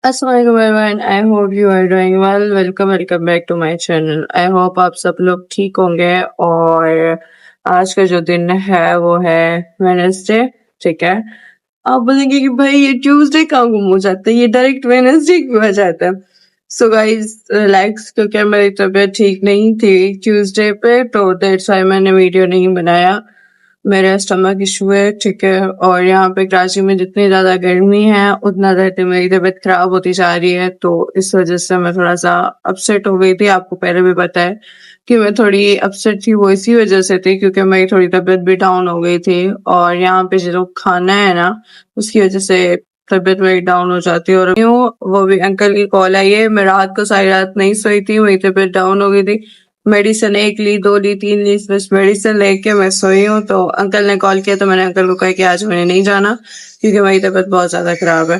अस्सलाम everyone, I hope you are doing well. Welcome back to my channel. I hope आप सब लोग ठीक होंगे। और आज का जो दिन है वो है वेडनेसडे। ठीक है, आप बोलेंगे कि भाई ये ट्यूसडे कहाँ गुम हो जाता है, ये डायरेक्ट वेडनेसडे क्यों आ जाता है। सो गाइस रिलैक्स, क्योंकि मेरी तबीयत ठीक नहीं थी ट्यूसडे पे, तो दैट्स व्हाई मैंने वीडियो नहीं बनाया। मेरा स्टमक इशू है, ठीक है। और यहाँ पे कराची में जितनी ज्यादा गर्मी है उतना ज्यादा मेरी तबीयत खराब होती जा रही है, तो इस वजह से मैं थोड़ा सा अपसेट हो गई थी। आपको पहले भी पता है कि मैं थोड़ी अपसेट थी, वो इसी वजह से थी क्योंकि मेरी थोड़ी तबीयत भी डाउन हो गई थी। और यहाँ पे जो खाना है ना, उसकी वजह से तबीयत मेरी डाउन हो जाती है। और वो भी अंकल की कॉल आई है, मैं रात को सारी रात नहीं सोई थी, मेरी तबीयत डाउन हो गई थी। मेडिसिन 1 ली, 2 ली, 3 ली, बस मेडिसिन लेके मैं सोई हूँ। तो अंकल ने कॉल किया तो मैंने अंकल को कहा कि आज मैंने नहीं जाना क्योंकि मेरी तबीयत बहुत ज़्यादा खराब है।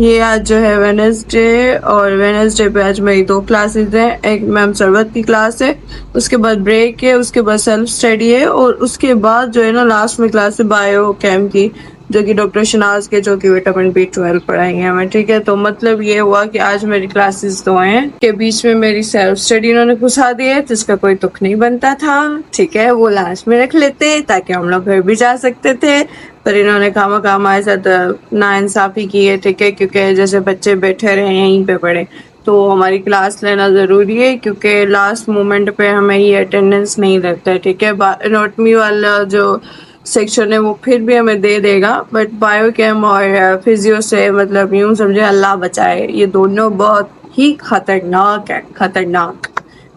ये आज जो है वेडनेसडे, और वेडनेसडे पे आज मेरी 2 क्लासेस हैं। एक मैम सरवत की क्लास है, उसके बाद ब्रेक है, उसके बाद सेल्फ स्टडी है, और उसके बाद जो है ना लास्ट में क्लास है बायो केम की, जो कि डॉक्टर शनाज के, जो कि विटामिन B12 पढ़ाएंगे हमें। ठीक है, तो मतलब ये हुआ कि आज मेरी क्लासेस 2 हैं, के बीच में मेरी सेल्फ स्टडी इन्होंने घुसा दी है, जिसका कोई तुक नहीं बनता था। ठीक है, वो लास्ट में रख लेते ताकि हम लोग घर भी जा सकते थे, पर इन्होंने खामा हमारे साथ नाइंसाफी की है। ठीक है, क्योंकि जैसे बच्चे बैठे रहे यहीं पे पढ़े, तो हमारी क्लास लेना ज़रूरी है, क्योंकि लास्ट मोमेंट पे हमें ये अटेंडेंस नहीं लगता है। ठीक है, एनाटॉमी वाला जो सेक्शन है वो फिर भी हमें दे देगा, बट बायोकेम और फिजियो से मतलब यूं समझे अल्लाह बचाए, ये दोनों बहुत ही खतरनाक है, खतरनाक।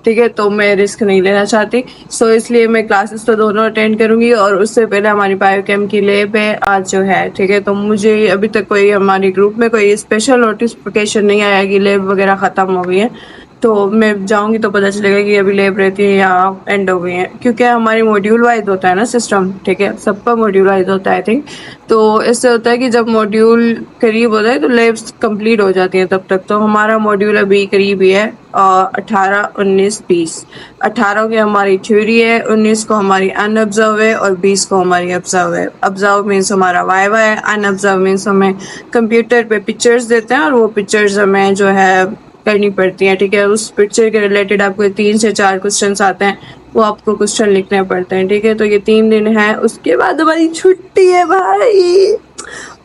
ठीक है, तो मैं रिस्क नहीं लेना चाहती, सो इसलिए मैं क्लासेस तो दोनों अटेंड करूंगी। और उससे पहले हमारी बायोकेम की लैब है आज जो है। ठीक है, तो मुझे अभी तक कोई हमारे ग्रुप में कोई स्पेशल नोटिफिकेशन नहीं आया कि लैब वगैरह ख़त्म हो गई है, तो मैं जाऊंगी तो पता चलेगा कि अभी लैब रहती है या एंड हो गई है, क्योंकि हमारी मॉड्यूल वाइज होता है ना सिस्टम। ठीक है, सबका मॉड्यूल वाइज होता है आई थिंक। तो इससे होता है कि जब मॉड्यूल करीब होता है तो लैब्स कंप्लीट हो जाती हैं तब तक। तो हमारा मॉड्यूल अभी करीब ही है 18, 19, 20। 18 की हमारी थ्योरी है, 19 को हमारी अनऑब्जर्व है, और 20 को हमारी ऑब्जर्व है। ऑब्जर्व मीन्स हमारा वाइवा है, अनऑब्जर्व मीन्स हमें कंप्यूटर पे पिक्चर्स देते हैं और वो पिक्चर्स हमें जो है करनी पड़ती है। ठीक है, उस पिक्चर के रिलेटेड आपको 3 से 4 क्वेश्चन आते हैं, वो आपको क्वेश्चन लिखने पड़ते हैं। ठीक है, तो ये 3 दिन है, उसके बाद हमारी छुट्टी है भाई।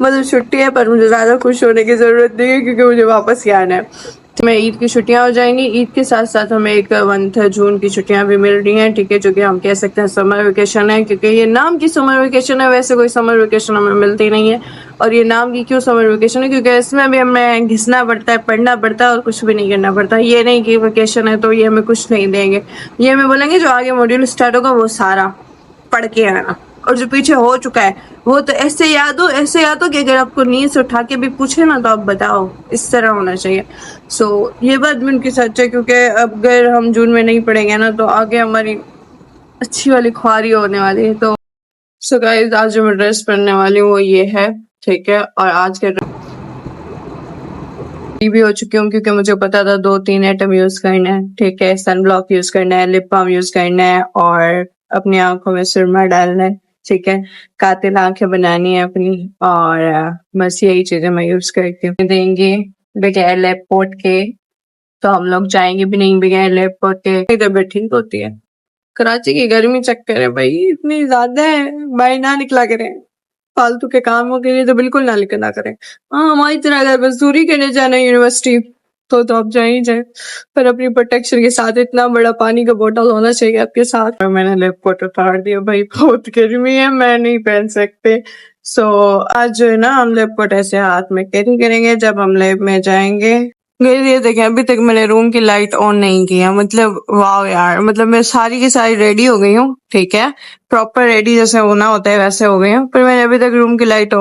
मतलब छुट्टी है, पर मुझे ज़्यादा खुश होने की ज़रूरत नहीं है क्योंकि मुझे वापस ही आना है। तो मैं ईद की छुट्टियां हो जाएंगी, ईद के साथ साथ हमें एक मंथ जून की छुट्टियां भी मिल रही हैं। ठीक है, जो कि हम कह सकते हैं समर वेकेशन है, क्योंकि ये नाम की समर वेकेशन है, वैसे कोई समर वेकेशन हमें मिलती नहीं है। और ये नाम की क्यों समर वेकेशन है, क्योंकि इसमें भी हमें घिसना पड़ता है, पढ़ना पड़ता है, और कुछ भी नहीं करना पड़ता। ये नहीं कि वेकेशन है तो ये हमें कुछ नहीं देंगे, ये हमें बोलेंगे जो आगे मॉड्यूल स्टार्ट होगा वो सारा पढ़ के आना, और जो पीछे हो चुका है वो तो ऐसे याद हो, ऐसे याद हो कि अगर आपको नींद से उठा के भी पूछे ना तो आप बताओ, इस तरह होना चाहिए। सो ये बात भी उनकी सच है, क्योंकि अगर हम जून में नहीं पढ़ेंगे ना तो आगे हमारी अच्छी वाली ख्वारी होने वाली है। तो सो गाइस, आज जो मैं ड्रेस पहनने वाली हूँ वो ये है। ठीक है, और आज के भी हो चुकी हूँ क्योंकि मुझे पता था 2-3 आइटम यूज करना है। ठीक है, सन ब्लॉक यूज करना है, लिप बाम यूज करना है, और अपनी आंखों में सुरमा डालना है। ठीक है, कातिल आंखें बनानी है अपनी, और बस यही चीजें मैं यूज करती हूँ। देंगे बगैर लैब कोट के तो हम लोग जाएंगे भी नहीं, बगैर लैब कोट के तबीयत ठीक होती है। कराची की गर्मी चक्कर है भाई, इतनी ज्यादा है, बाहर ना निकला करें, फालतू के कामों के लिए तो बिल्कुल ना निकला करें। हाँ, हमारी तरह अगर मजदूरी करने जाना यूनिवर्सिटी तो आप जा ही जाए, पर अपनी प्रोटेक्शन के साथ इतना बड़ा पानी का बोतल होना चाहिए आपके साथ। और मैंने लैब कोट उतार दिया भाई, बहुत गर्मी है, मैं नहीं पहन सकते। सो आज जो है ना हम लैब कोट ऐसे हाथ में कैरी करेंगे जब हम लैब में जाएंगे। ये देखें, अभी तक मैंने रूम की लाइट ऑन नहीं किया, मतलब वाह यार, मतलब मैं सारी की सारी रेडी हो गई हूँ। ठीक है, प्रॉपर रेडी जैसे होना होता है वैसे हो गई हूँ, पर मैंने अभी तक रूम की लाइट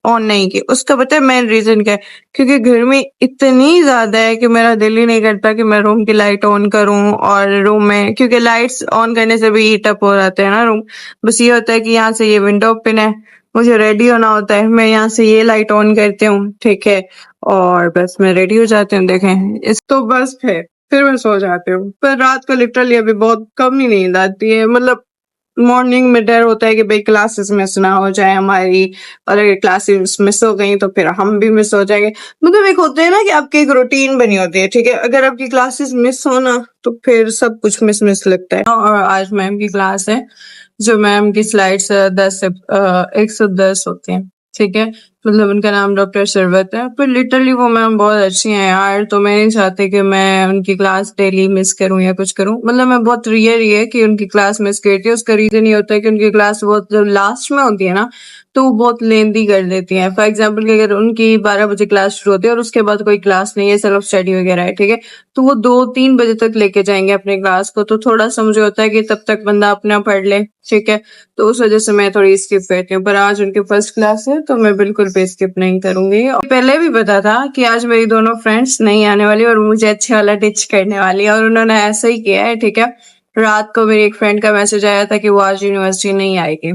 ऑन नहीं की। उसका पता है मेन रीजन क्या है, क्योंकि गर्मी इतनी ज्यादा है कि मेरा दिल ही नहीं करता कि मैं रूम की लाइट ऑन करूं। और रूम में क्योंकि लाइट्स ऑन करने से भी हीट अप हो जाते हैं ना रूम, बस ये होता है कि यहाँ से ये विंडो ओपन है, मुझे रेडी होना होता है, मैं यहाँ से ये लाइट ऑन करती हूँ। ठीक है, और बस मैं रेडी हो जाती हूँ। देखें इस तो बस फिर मैं सो जाती हूँ, पर रात को लिटरली अभी बहुत कम ही नींद आती है, मतलब मॉर्निंग में डर होता है कि भाई क्लासेस मिस ना हो जाए हमारी, और अगर क्लासेस मिस हो गई तो फिर हम भी मिस हो जाएंगे। मतलब एक होता है ना कि आपकी एक रूटीन बनी होती है, ठीक है, अगर आपकी क्लासेस मिस हो ना तो फिर सब कुछ मिस मिस लगता है। और आज मैम की क्लास है, जो मैम की स्लाइड्स 10 से 110 होती हैं, ठीक है। मतलब उनका नाम डॉक्टर शरबत है, पर लिटरली वो मैम बहुत अच्छी हैं यार, तो मैं नहीं चाहती कि मैं उनकी क्लास डेली मिस करूं या कुछ करूं। मतलब मैं बहुत रेयर ही है कि उनकी क्लास मिस करती हूँ। उसका रीजन ये होता है कि उनकी क्लास बहुत जब लास्ट में होती है ना, तो वो बहुत लेंदी कर देती हैं। फॉर एग्जाम्पल कि अगर उनकी 12 बजे क्लास शुरू होती है और उसके बाद कोई क्लास नहीं है, सेल्फ स्टडी वगैरह है, ठीक है, तो वो 2-3 बजे तक लेके जाएंगे अपने क्लास को। तो थोड़ा सा मुझे होता है कि तब तक बंदा अपना पढ़ ले, ठीक है, तो उस वजह से मैं थोड़ी स्किप करती हूँ। पर आज उनकी फर्स्ट क्लास है तो मैं बिल्कुल भी स्किप नहीं करूंगी। और पहले भी पता था कि आज मेरी दोनों फ्रेंड्स नहीं आने वाली और मुझे अच्छे वाला टिच करने वाली है, और उन्होंने ऐसा ही किया है, ठीक है। रात को मेरी एक फ्रेंड का मैसेज आया था कि वो आज यूनिवर्सिटी नहीं आएगी।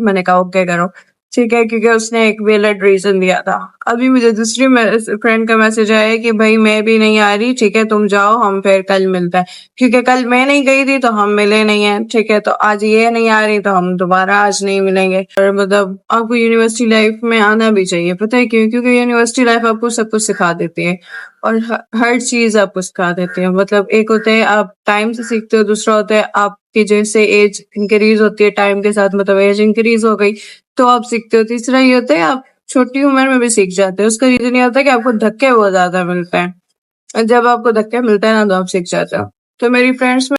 मैंने कहा ओके करो, ठीक है, क्योंकि उसने एक वैलिड रीजन दिया था। अभी मुझे दूसरी फ्रेंड का मैसेज आया कि भाई मैं भी नहीं आ रही, ठीक है, तुम जाओ, हम फिर कल मिलते हैं, क्योंकि कल मैं नहीं गई थी तो हम मिले नहीं है, ठीक है, तो आज ये नहीं आ रही तो हम दोबारा आज नहीं मिलेंगे। और मतलब आपको यूनिवर्सिटी लाइफ में आना भी चाहिए, पता है क्यों? क्योंकि यूनिवर्सिटी लाइफ आपको सब कुछ सिखा देती है, और हर चीज आपको सिखा देती है। मतलब एक होता है आप टाइम से सीखते हो, दूसरा होता है आपकी जैसे एज इंक्रीज होती है टाइम के साथ, मतलब एज इंक्रीज हो गई तो आप सीखते हो। तीसरा ये होता है आप छोटी उम्र में भी सीख जाते हो। उसका रीजन ये होता है कि आपको धक्के बहुत ज्यादा मिलते हैं, और जब आपको धक्के मिलते हैं ना तो आप सीख जाते हो। तो मेरी फ्रेंड्स में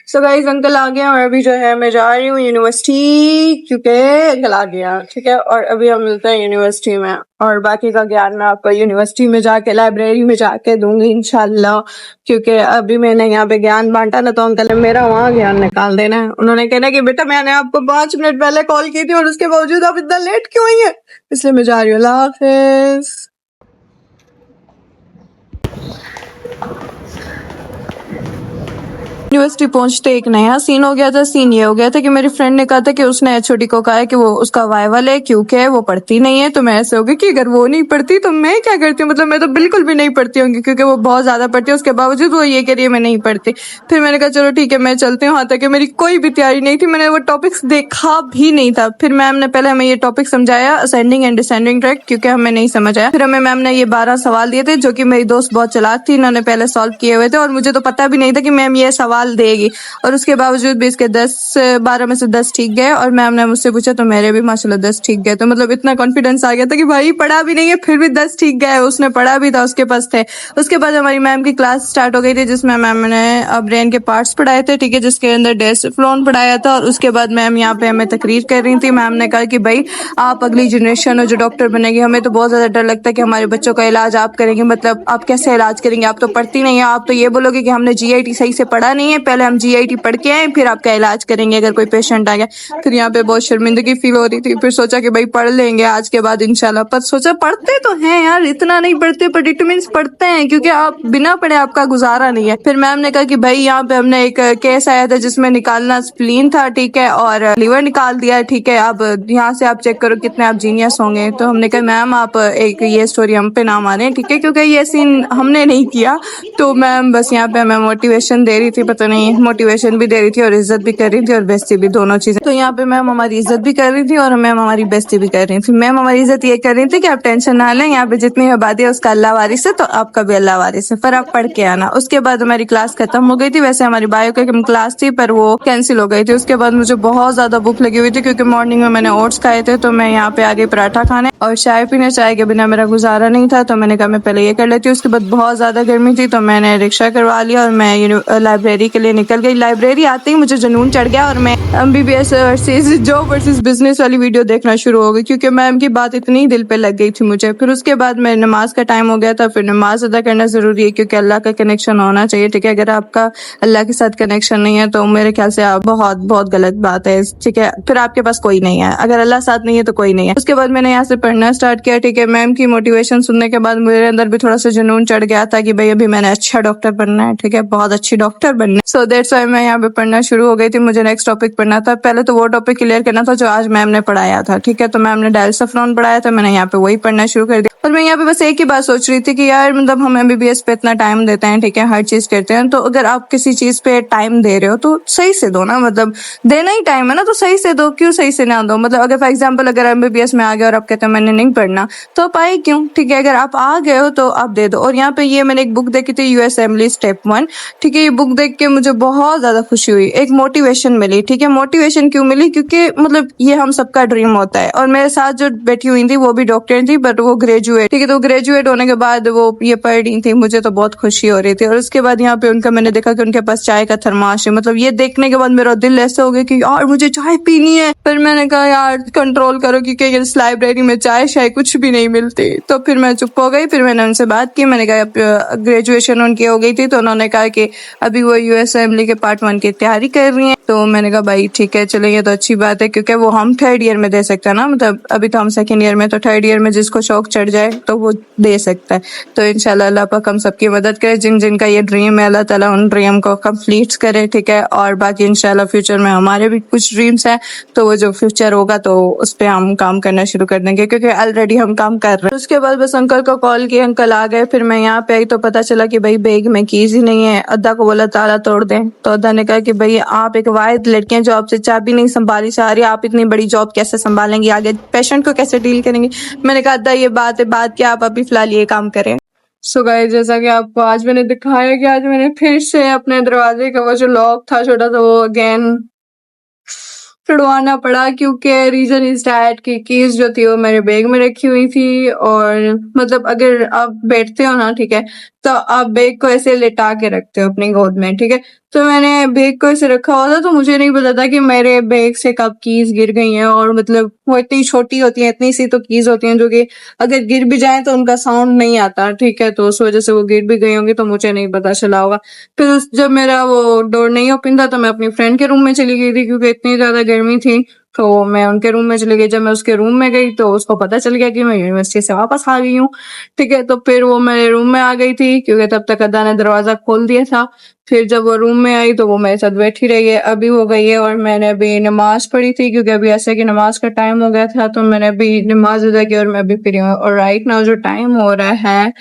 सो गाइस अंकल आ गया, और अभी जो है मैं जा रही हूँ यूनिवर्सिटी, क्योंकि अंकल आ गया, ठीक है, और अभी हम मिलते हैं यूनिवर्सिटी में। और बाकी का ज्ञान मैं आपको यूनिवर्सिटी में जाके, लाइब्रेरी में जाके दूंगी इंशाल्लाह, क्योंकि अभी मैंने यहाँ पे ज्ञान बांटा ना तो अंकल ने मेरा वहाँ ज्ञान निकाल देना है। उन्होंने कहना कि बेटा मैंने आपको 5 मिनट पहले कॉल की थी और उसके बावजूद आप इतना लेट क्यों आई है, इसलिए मैं जा रही हूँ। अल्लाह हाफिज। यूनिवर्सिटी पहुंचते एक नया सीन हो गया था। सीन ये हो गया था कि मेरी फ्रेंड ने कहा था कि उसने एचओडी को कहा है कि वो उसका वाइवा ले, क्योंकि वो पढ़ती नहीं है। तो मैं ऐसे हो गई कि अगर वो नहीं पढ़ती तो मैं क्या करती हूँ, मतलब मैं तो बिल्कुल भी नहीं पढ़ती होंगी, क्योंकि वो बहुत ज्यादा पढ़ती है, उसके बावजूद वो ये कह रही है मैं नहीं पढ़ती। फिर मैंने कहा चलो ठीक है मैं चलती हूँ, हालांकि मेरी कोई भी तैयारी नहीं थी, मैंने वो टॉपिक्स देखा भी नहीं था। फिर मैम ने पहले हमें ये टॉपिक समझाया, असेंडिंग एंड डिसेंडिंग ट्रैक, क्योंकि हमें नहीं समझ आया। फिर हमें मैम ने ये 12 सवाल दिए थे, जो कि मेरी दोस्त बहुत चालाक थी, इन्होंने पहले सॉल्व किए हुए थे, और मुझे तो पता भी नहीं था कि मैम ये सवाल देगी, और उसके बावजूद भी इसके 12 में से 10 ठीक गए। और मैम ने मुझसे पूछा तो मेरे भी माशाल्लाह 10 ठीक गए। तो मतलब इतना कॉन्फिडेंस आ गया था कि भाई पढ़ा भी नहीं है फिर भी 10 ठीक गए, उसने पढ़ा भी था, उसके पास थे। उसके बाद हमारी मैम की क्लास स्टार्ट हो गई थी, जिसमें मैम ने ब्रेन के पार्ट्स पढ़ाए थे, ठीक है, जिसके अंदर डेसिफ्लोन पढ़ाया था। और उसके बाद मैम यहाँ पे हमें तकरीर कर रही थी। मैम ने कहा कि भाई आप अगली जनरेशन हो जो डॉक्टर बनेगी, हमें तो बहुत ज्यादा डर लगता है कि हमारे बच्चों का इलाज आप करेंगे, मतलब आप कैसे इलाज करेंगे, आप तो पढ़ती नहीं है, आप तो ये बोलोगे कि हमने जीआईटी सही से पढ़ा नहीं है, पहले हम जीआईटी पढ़ के आए फिर आपका इलाज करेंगे अगर कोई पेशेंट आ गया। फिर यहाँ पे बहुत शर्मिंदगी फील हो रही थी। फिर सोचा कि भाई पढ़ लेंगे आज के बाद इंशाल्लाह, पर सोचा पढ़ते तो हैं यार, इतना नहीं पढ़ते पर इट मीन्स पढ़ते हैं, क्योंकि आप बिना पढ़े आपका गुजारा नहीं है। फिर मैम ने कहा कि भाई यहाँ पे हमने एक केस आया था जिसमें निकालना स्प्लीन था, ठीक है, और लीवर निकाल दिया, ठीक है, अब यहाँ से आप चेक करो कितने आप जीनियस होंगे। तो हमने कहा मैम आप एक ये स्टोरी हम पे ना माने, ठीक है, क्योंकि ये सीन हमने नहीं किया। तो मैम बस यहाँ पे हमें मोटिवेशन दे रही थी, पता नहीं मोटिवेशन भी दे रही थी और इज्जत भी कर रही थी और बेइज्जती भी, दोनों चीजें। तो यहाँ पे मैम हमारी इज्जत भी कर रही थी और मैम हमारी बेइज्जती भी कर रही थी। मैम हमारी इज्जत ये कर रही थी कि आप टेंशन ना लें, यहाँ पे जितनी आबादी है उसका अल्लाह वारिस है, तो आपका भी अल्लाह वारिस है, पर आप पढ़ के आना। उसके बाद हमारी क्लास खत्म हो गई थी। वैसे हमारी बायो की क्लास थी पर वो कैंसिल हो गई थी। उसके बाद मुझे बहुत ज्यादा भूख लगी हुई थी, क्योंकि मॉर्निंग में मैंने ओट्स खाए थे, तो मैं यहाँ पे आ गई पराठा खाने और चाय पीने। चाय के बिना मेरा गुजारा नहीं था, तो मैंने कहा मैं पहले ये कर लेती हूँ। उसके बाद बहुत ज्यादा गर्मी थी तो मैंने रिक्शा करवा लिया और मैं लाइब्रेरी के लिए निकल गई। लाइब्रेरी आते ही मुझे जुनून चढ़ गया और मैं MBBS versus job versus business वाली वीडियो देखना शुरू हो गई, क्योंकि मैम की बात इतनी दिल पे लग गई थी मुझे। फिर उसके बाद मैं नमाज का टाइम हो गया था। फिर नमाज अदा करना जरूरी है, क्योंकि अल्लाह का कनेक्शन होना चाहिए, ठीक है। अगर आपका अल्लाह के साथ कनेक्शन नहीं है तो मेरे ख्याल से आप बहुत बहुत गलत बात है, ठीक है। फिर आपके पास कोई नहीं है, अगर अल्लाह साथ नहीं है तो कोई नहीं है। उसके बाद मैंने यहाँ से पढ़ना स्टार्ट किया, ठीक है। मैम की मोटिवेशन सुनने के बाद मेरे अंदर भी थोड़ा सा जुनून चढ़ गया था कि भाई अभी मैंने अच्छा डॉक्टर बनना है, ठीक है, बहुत अच्छी डॉक्टर बनना है। सो दैट्स व्हाई मैं यहाँ पे पढ़ना शुरू हो गई थी। मुझे नेक्स्ट टॉपिक पढ़ना था। पहले तो वो टॉपिक क्लियर करना था जो आज मैम ने पढ़ाया था, ठीक है। तो मैम ने डायल्सोफ्रॉन पढ़ाया था, मैंने यहाँ पे वही पढ़ना शुरू कर दिया। और मैं यहाँ पे बस एक ही बात सोच रही थी कि यार मतलब हम एमबीबीएस पे इतना टाइम देते हैं, ठीक है, हर चीज करते हैं, तो अगर आप किसी चीज पे टाइम दे रहे हो तो सही से दो ना, मतलब देना ही टाइम है ना, तो सही से दो, क्यों सही से ना दो। मतलब अगर फॉर एग्जाम्पल अगर एमबीबीएस में आ गए और आप कहते हो मैंने नहीं पढ़ना, तो आप आए क्यों, ठीक है। अगर आप आ गए हो तो आप दे दो। और यहाँ पे ये मैंने एक बुक देखी थी, यूएस असेंबली स्टेप 1, ठीक है। ये बुक देख के मुझे बहुत ज्यादा खुशी हुई, एक मोटिवेशन मिली, ठीक है। मोटिवेशन क्यों मिली, क्योंकि मतलब ये हम सबका ड्रीम होता है। और मेरे साथ जो बैठी हुई थी वो भी डॉक्टर थी, बट वो ग्रेजुएट, ठीक है। तो ग्रेजुएट होने के बाद वो ये पढ़ रही थी, मुझे तो बहुत खुशी हो रही थी। और उसके बाद यहाँ पे उनका मैंने देखा कि उनके पास चाय का थर्मास है, मतलब ये देखने के बाद मेरा दिल ऐसे हो गया कि यार मुझे चाय पीनी है। फिर मैंने कहा यार कंट्रोल करो, क्योंकि इस लाइब्रेरी में चाय शाय कुछ भी नहीं मिलती। तो फिर मैं चुप हो गई। फिर मैंने उनसे बात की, मैंने कहा ग्रेजुएशन उनकी हो गई थी, तो उन्होंने कहा कि अभी वो यूएस असेंबली के पार्ट 1 की तैयारी कर रही हैं। तो मैंने कहा भाई ठीक है, चलो ये तो अच्छी बात है, क्योंकि वो हम थर्ड ईयर में दे सकते हैं ना, मतलब अभी तो हम सेकंड ईयर में, तो थर्ड ईयर में जिसको शौक चढ़ जाए तो वो दे सकता है। तो इंशाल्लाह अल्लाह पाक हम सबकी मदद करे, जिन जिनका ये ड्रीम है अल्लाह ताला उन ड्रीम को कंप्लीट करे, ठीक है। और बाकी इंशाल्लाह फ्यूचर में हमारे भी कुछ ड्रीम्स हैं, तो वो जो फ्यूचर होगा तो उस पर हम काम करना शुरू कर देंगे, क्योंकि ऑलरेडी हम काम कर रहे हैं। उसके बाद बस अंकल को कॉल किया, अंकल आ गए। फिर मैं यहाँ पे आई तो पता चला कि भाई बैग में कीज ही नहीं है। अद्दा को बोला ताला तोड़ दें, तो अद्दा ने कहा कि भाई आप एक वाहिद लड़की हैं जो आपसे चाबी नहीं संभाली जा रही, आप इतनी बड़ी जॉब कैसे संभालेंगी, आगे पेशेंट को कैसे डील करेंगी। मैंने कहा अद्दा ये बात है, बात क्या, आप अभी फिलहाल ये काम करें। सो गाइस, जैसा कि आपको आज मैंने दिखाया कि आज मैंने फिर से अपने दरवाजे का वो जो लॉक था छोटा सा वो अगेन छुड़वाना पड़ा, क्योंकि रीजन इज दैट कि कीज जो थी वो मेरे बैग में रखी हुई थी। और मतलब अगर आप बैठते हो ना, ठीक है, तो आप बैग को ऐसे लेटा के रखते हो अपनी गोद में, ठीक है। तो मैंने बैग को ऐसे रखा हुआ था, तो मुझे नहीं पता था कि मेरे बैग से कब कीज गिर गई हैं। और मतलब वो इतनी छोटी होती है, इतनी सी तो कीज होती हैं जो कि अगर गिर भी जाए तो उनका साउंड नहीं आता, ठीक है। तो उस वजह से वो गिर भी गई होंगी, तो मुझे नहीं पता चला होगा। फिर जब मेरा वो डोर नहीं ओपन था तो मैं अपनी फ्रेंड के रूम में चली गई थी, क्योंकि इतनी ज्यादा गर्मी थी। तो मैं उनके रूम में चली गई। जब मैं उसके रूम में गई तो उसको पता चल गया कि मैं यूनिवर्सिटी से वापस आ गई हूँ, ठीक है। तो फिर वो मेरे रूम में आ गई थी, क्योंकि तब तक अद्दा ने दरवाजा खोल दिया था। फिर जब वो रूम में आई तो वो मेरे साथ बैठी रही है। अभी वो गई है और मैंने अभी नमाज पढ़ी थी, क्योंकि अभी ऐसे कि नमाज का टाइम हो गया था, तो मैंने अभी नमाज अदा की और मैं अभी फ्री हूँ। और राइट नाउ जो टाइम हो रहा है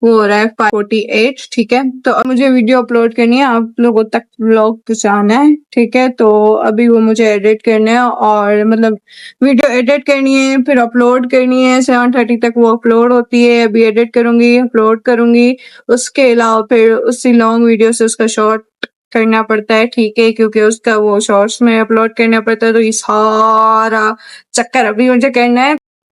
वो हो रहा है 5:48, ठीक है। तो अब मुझे वीडियो अपलोड करनी है, आप लोगों तक व्लॉग पहुंचाना है, ठीक है। तो अभी वो मुझे एडिट करना है, और मतलब वीडियो एडिट करनी है, फिर अपलोड करनी है। 7:30 तक वो अपलोड होती है। अभी एडिट करूंगी, अपलोड करूंगी। उसके अलावा फिर उसी लॉन्ग वीडियो से उसका शॉर्ट करना पड़ता है, ठीक है, क्योंकि उसका वो शॉर्ट्स में अपलोड करना पड़ता है। तो ये सारा चक्कर अभी मुझे करना है।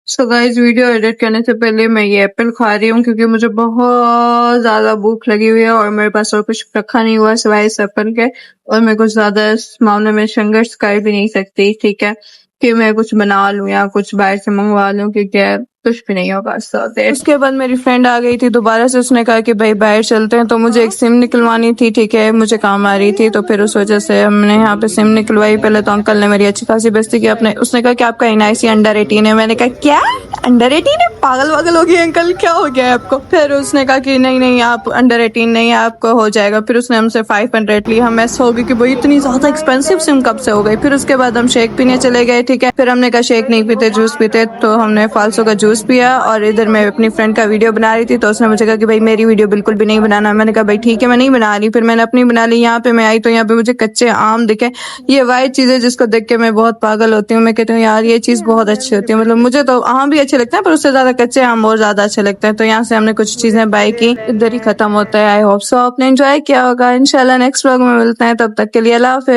सो गाइस, वीडियो एडिट करने से पहले मैं ये एप्पल खा रही हूँ, क्योंकि मुझे बहुत ज्यादा भूख लगी हुई है और मेरे पास और कुछ रखा नहीं हुआ सिवाय इस एप्पल के। और मैं कुछ ज्यादा इस मामले में संघर्ष कर भी नहीं सकती, ठीक है, कि मैं कुछ बना लूं या कुछ बाहर से मंगवा लूं, क्योंकि कुछ भी नहीं होगा। उसके बाद मेरी फ्रेंड आ गई थी दोबारा से। उसने कहा कि भाई बाहर चलते हैं, तो मुझे एक सिम निकलवानी थी, ठीक है, मुझे काम आ रही थी। तो फिर उस वजह से हमने यहाँ पे सिम निकलवाई। पहले तो अंकल ने मेरी अच्छी खासी बेइज्जती की। उसने कहा कि आपका एनआईसी अंडर 18 है। मैंने कहा क्या अंडर 18 है, पागल वागल हो गई अंकल, क्या हो गया है आपको। फिर उसने कहा कि नहीं नहीं आप अंडर 18 नहीं है, आपको हो जाएगा। फिर उसने हमसे 500 ली। हम ऐसे हो गए कि भाई इतनी ज्यादा एक्सपेंसिव सिम कब से हो गई। फिर उसके बाद हम शेक पीने चले गए, ठीक है। फिर हमने कहा शेक नहीं पीते, जूस पीते, तो हमने फालसो का जूस पिया। और इधर मैं अपनी फ्रेंड का वीडियो बना रही थी, तो उसने मुझे कहा कि भाई मेरी वीडियो बिल्कुल भी नहीं बनाना। मैंने कहा भाई ठीक है मैं नहीं बना रही। फिर मैंने अपनी बना ली। यहाँ पे मैं आई तो यहाँ पे मुझे कच्चे आम दिखे। ये वाइट चीज है जिसको देख के मैं बहुत पागल होती हूँ। मैं कहती हूँ यार ये चीज बहुत अच्छी होती है, मतलब मुझे तो आम भी अच्छे लगते हैं, पर उससे ज्यादा कच्चे आम और ज्यादा अच्छे लगते हैं। तो यहाँ से हमने कुछ चीजें बाय की। इधर ही खत्म होता है। आई होप सो आपने एंजॉय किया होगा। इंशाल्लाह नेक्स्ट व्लॉग में मिलते हैं, तब तक के लिए अल्लाह हाफिज।